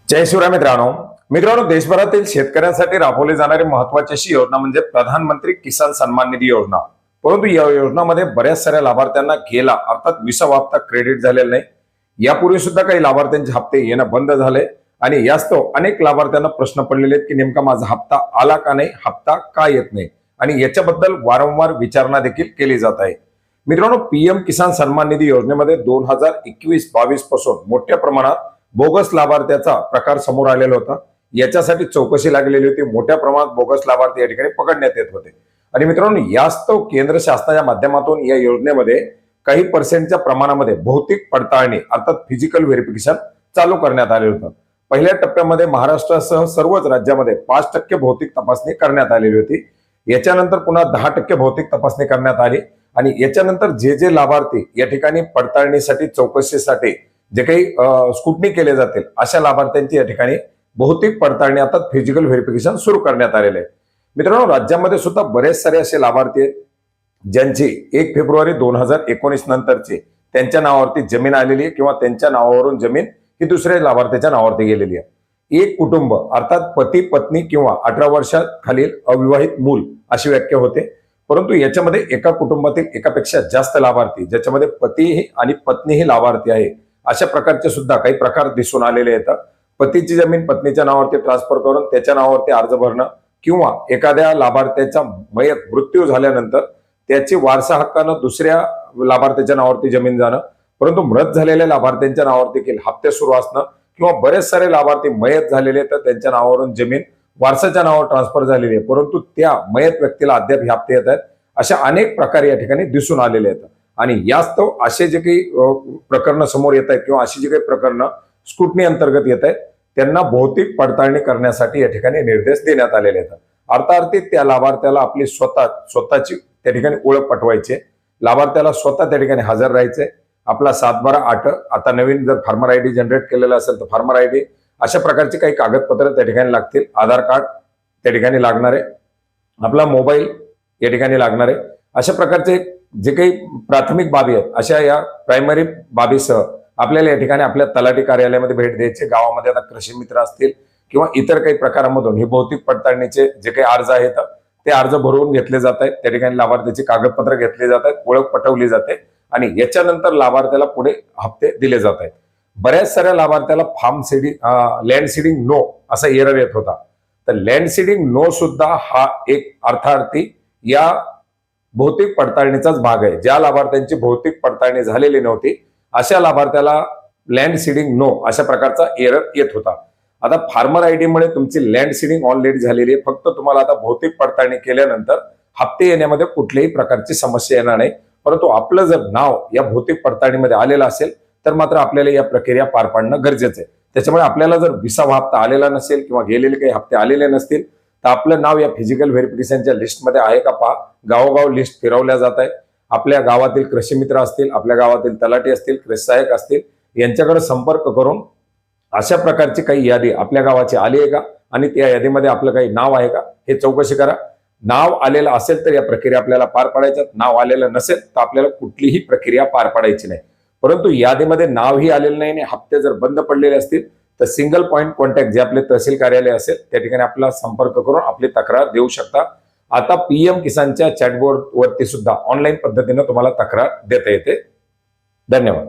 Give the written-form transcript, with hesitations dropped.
जय शिवराय मित्रांनो. देशभरातील शेतकऱ्यांसाठी राबवली जाणारी महत्वाची अशी योजना म्हणजे प्रधानमंत्री किसान सन्मान निधी योजना. परंतु या योजनामध्ये बऱ्याच साऱ्या लाभार्थ्यांना गेला अर्थात 20वा हप्ता क्रेडिट झालेला नाही. यापूर्वी सुद्धा काही लाभार्थ्यांचे हप्ते येणं बंद झाले आणि यास्तव अनेक लाभार्थ्यांना प्रश्न पडलेले आहेत की नेमका माझा हप्ता आला का नाही, हप्ता का येत नाही, आणि याच्याबद्दल वारंवार विचारणा देखील केली जात आहे. मित्रांनो, पीएम किसान सन्मान निधी योजनेमध्ये 2021-22 पासून मोठ्या प्रमाणात बोगस लाभार्थ्याचा प्रकार समोर आलेला होता. याच्यासाठी चौकशी लागलेली होती. मोठ्या प्रमाणात बोगस लाभार्थी या ठिकाणी पकडण्यात येत होते. आणि मित्रांनो, यास्तव केंद्र शासनाच्या माध्यमातून या योजनेमध्ये काही पर्सेंटच्या प्रमाणामध्ये भौतिक पडताळणी अर्थात फिजिकल व्हेरिफिकेशन चालू करण्यात आले होतं. पहिल्या टप्प्यामध्ये महाराष्ट्रासह सर्वच राज्यामध्ये 5% भौतिक तपासणी करण्यात आलेली होती. याच्यानंतर पुन्हा 10% भौतिक तपासणी करण्यात आली आणि याच्यानंतर जे लाभार्थी या ठिकाणी पडताळणीसाठी चौकशीसाठी जे काही स्क्रुटनी केले जातील अशा लाभार्थ्यांची या ठिकाणी भौतिक पडताळणी आता फिजिकल व्हेरिफिकेशन सुरू करण्यात आलेले आहे. मित्रांनो, राज्यामध्ये सुद्धा बरेच सारे असे लाभार्थी आहेत ज्यांची 1 फेब्रुवारी 2019 नंतरची त्यांच्या नावावरती जमीन आलेली आहे किंवा त्यांच्या नावावरून जमीन ही दुसऱ्या लाभार्थ्याच्या नावावरती गेलेली आहे. एक कुटुंब अर्थात पती पत्नी किंवा 18 वर्षाखालील अविवाहित मूल अशी व्याख्या होते. परंतु याच्यामध्ये एका कुटुंबातील एकापेक्षा जास्त लाभार्थी ज्याच्यामध्ये पतीही आणि पत्नीही लाभार्थी आहे अशा प्रकारचे सुद्धा काही प्रकार दिसून आलेले आहेत. पतीची जमीन पत्नीच्या नावावरती ट्रान्सफर करून त्याच्या नावावरती अर्ज भरणं किंवा एखाद्या लाभार्थ्याचा मृत्यू झाल्यानंतर त्याची वारसा हक्कानं दुसऱ्या लाभार्थ्याच्या नावावरती जमीन जाणं, परंतु मृत झालेल्या लाभार्थ्यांच्या नावावरती देखील हप्ते सुरू असणं किंवा बरेच सारे लाभार्थी मयत झालेले तर त्यांच्या नावावरून जमीन वारसाच्या नावावर ट्रान्सफर झालेली आहे परंतु त्या मयत व्यक्तीला अद्याप हप्ते येत आहेत. अशा अनेक प्रकार या ठिकाणी दिसून आलेले आहेत. आणि यास्तव असे जे काही प्रकरणं समोर येत आहेत किंवा अशी जी काही प्रकरणं स्क्रुटनी अंतर्गत येत आहेत त्यांना भौतिक पडताळणी करण्यासाठी या ठिकाणी निर्देश देण्यात आलेले आहेत. अर्थार्थी त्या लाभार्थ्याला आपली स्वतःची त्या ठिकाणी ओळख पटवायची, लाभार्थ्याला स्वतः त्या ठिकाणी हजर राहायचे, आपला 7/12/8 आता नवीन जर फार्मर आयडी जनरेट केलेला असेल तर फार्मर आयडी अशा प्रकारची काही कागदपत्र त्या ठिकाणी लागतील. आधार कार्ड त्या ठिकाणी लागणार आहे, आपला मोबाईल या ठिकाणी लागणार आहे. अशा प्रकारचे जे काही प्राथमिक बाबी आहेत अशा या प्रायमरी बाबीसह आपल्याला या ठिकाणी आपल्या तलाठी कार्यालयामध्ये भेट द्यायचे. गावामध्ये आता कृषी मित्र असतील किंवा इतर काही प्रकारांमधून ही भौतिक पडताळणीचे जे काही अर्ज आहेत ते अर्ज भरवून घेतले जात आहेत. त्या ठिकाणी लाभार्थ्याची कागदपत्र घेतली जात आहेत, ओळख पटवली जाते आणि याच्यानंतर लाभार्थ्याला पुढे हप्ते दिले जात आहेत. बऱ्याच साऱ्या लाभार्थ्याला लँड सीडिंग नो असा एरर येत होता. तर लँड सीडिंग नो सुद्धा हा एक अर्थार्थी या भौतिक पडताळणीचाच भाग आहे. ज्या लाभार्थ्यांची भौतिक पडताळणी झालेली नव्हती अशा लाभार्थ्याला लँड सीडिंग नो अशा प्रकारचा एरर येत होता. आता फार्मर आयडी मुळे तुमची लँड सीडिंग ऑलरेडी झालेली आहे. फक्त तुम्हाला आता भौतिक पडताळणी केल्यानंतर हप्ते येण्यामध्ये कुठल्याही प्रकारची समस्या येणार नाही. परंतु आपलं जर नाव या भौतिक पडताळणीमध्ये आलेलं असेल तर मात्र आपल्याला या प्रक्रिया पार पाडणं गरजेचं आहे. त्याच्यामुळे आपल्याला जर 20वा हप्ता आलेला नसेल किंवा गेलेले काही हप्ते आलेले नसतील तर आपलं नाव या फिजिकल व्हेरिफिकेशनच्या लिस्टमध्ये आहे का पहा. गावोगाव लिस्ट फिरवल्या जात आहे. आपल्या गावातील कृषी मित्र असतील, आपल्या गावातील तलाठी असतील, कृषी सहाय्यक असतील यांच्याकडे संपर्क करून अशा प्रकारची काही यादी आपल्या गावाची आली आहे का आणि त्या यादीमध्ये आपलं काही नाव आहे का हे चौकशी करा. नाव आलेलं असेल तर या प्रक्रिया आपल्याला पार पाडायच्या, नाव आलेलं नसेल तर आपल्याला कुठलीही प्रक्रिया पार पाडायची नाही. परंतु यादीमध्ये नावही आलेलं नाही आणि हप्ते जर बंद पडलेले असतील तर सिंगल पॉइंट कॉन्टॅक्ट जे आपले तहसील कार्यालय असेल त्या ठिकाणी आपला संपर्क करून आपली तक्रार देऊ शकता. आता पीएम किसानच्या चॅटबोर्ड वरती सुद्धा ऑनलाईन पद्धतीने तुम्हाला तक्रार देता येते. धन्यवाद.